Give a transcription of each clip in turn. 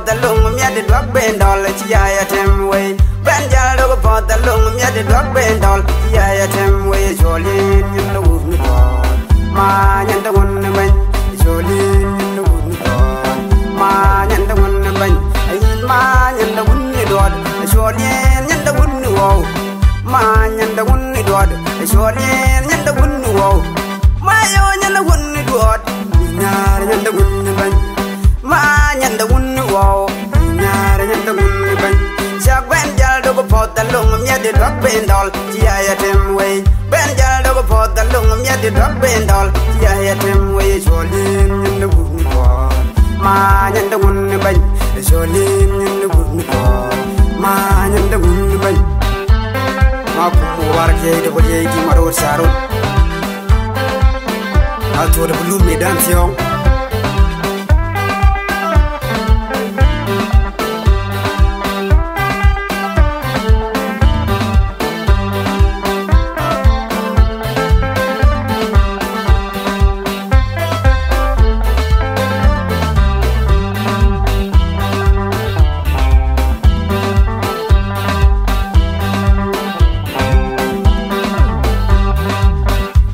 the lung, me the drug band all, Chia tem way. Benjal dog pot the lung, me the drug band all, Chia tem way, Jolene in the wood. Man and the one man, Jolene in the wood. Man and the one man, man and the wounded dog, Jolene and the wounded wall. Man and the wounded dog, Jolene and the wounded wall. My own and the wounded dog, and the wounded man. Man and the wounded wall, and the wounded man. Jack Benjal dog pot the lung, me the drug band all, Gia tem way. Benjal dog pot the lung, me the drug band all, Gia tem way. Jolene in the wounded wall. Man and the wounded man, Jolene in the wounded wall. Man and the wounded man. Makuwarke the way Maro Saro. I'll to the blue me dance young.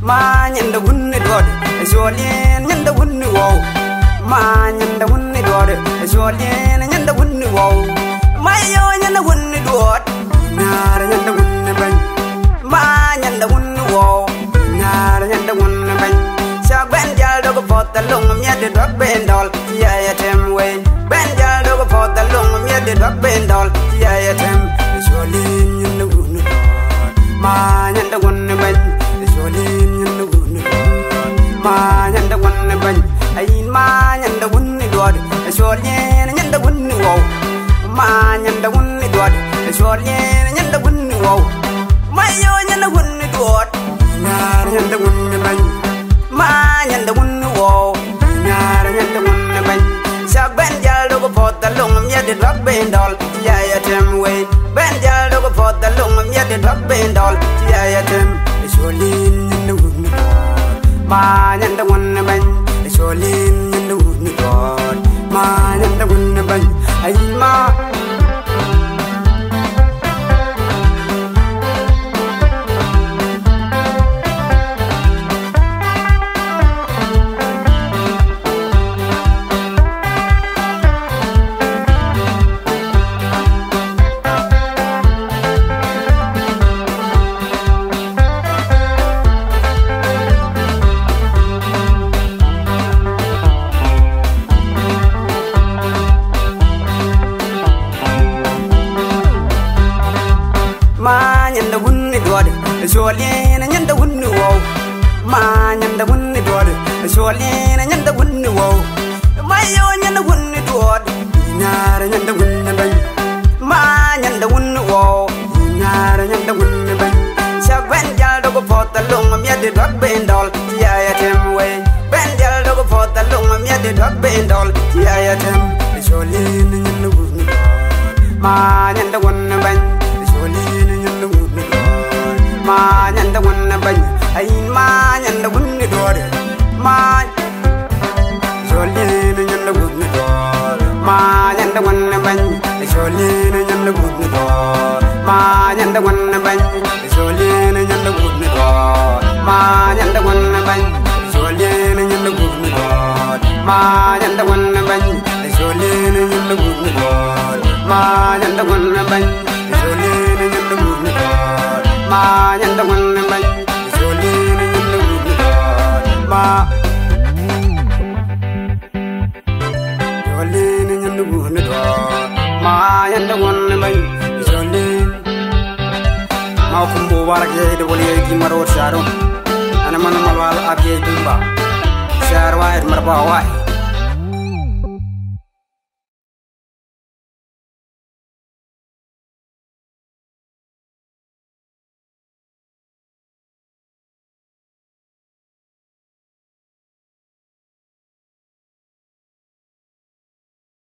Man and the wounded God, Jolene and the wounded wall. Man and the wounded God, Jolene and the wounded wall. My own and the wounded God, Nara and the wounded man. Man and the wounded wall, Nara and the wounded man. Shall Benjal dog pot the lung, me the drug band all, Gia tem way. Benjal dog pot the lung, me the drug band all, Gia tem. Jolene and the wounded God, man and the wounded man. Jolene and the wounded God, man and the wounded man. I man and the wounded God, Jolene and the wounded wall. Man and the wounded God, Jolene and the wounded wall. My own and the wounded God, Nara and the wounded man. Man and the wounded wall, Nara and the wounded man. Shall Benjal dog pot the lung, me the drug band all, Gia tem way. Benjal dog pot the lung, me the drug band all, Gia tem. Jolene in the wounded God, man and the wounded man. Jolene in the wounded God, man and the wounded man. I ma. Man and the wounded God, Jolene and the wounded wall. Man and the wounded God, Jolene and the wounded wall. My own and the wounded God, Nara and the wounded man. Man and the wounded wall, Nara and the wounded man. Shall Benjal dog pot the lung, me the drug band all, Gia tem way. Benjal dog pot the lung, me the drug band all, Gia tem. Jolene and the wounded God, man and the wounded man. Man and the wounded man, I man and the wounded daughter. Man, Jolene and the wounded daughter. Man and the wounded man, Jolene and the wounded daughter. Man and the wounded man, Jolene and the wounded daughter. Man and the wounded man, Jolene and the wounded daughter. Man and the wounded man, Jolene and the wounded daughter. Man and the wounded man, Jolene and the wounded daughter. Man and the wounded man, Jolene and the wounded God. Jolene and the wounded God. Man and the wounded man, Jolene. Maukumbu warake the Wali Maro Sharon. And a man of Malwal Abye Dumba. Sharwa at Marbawai.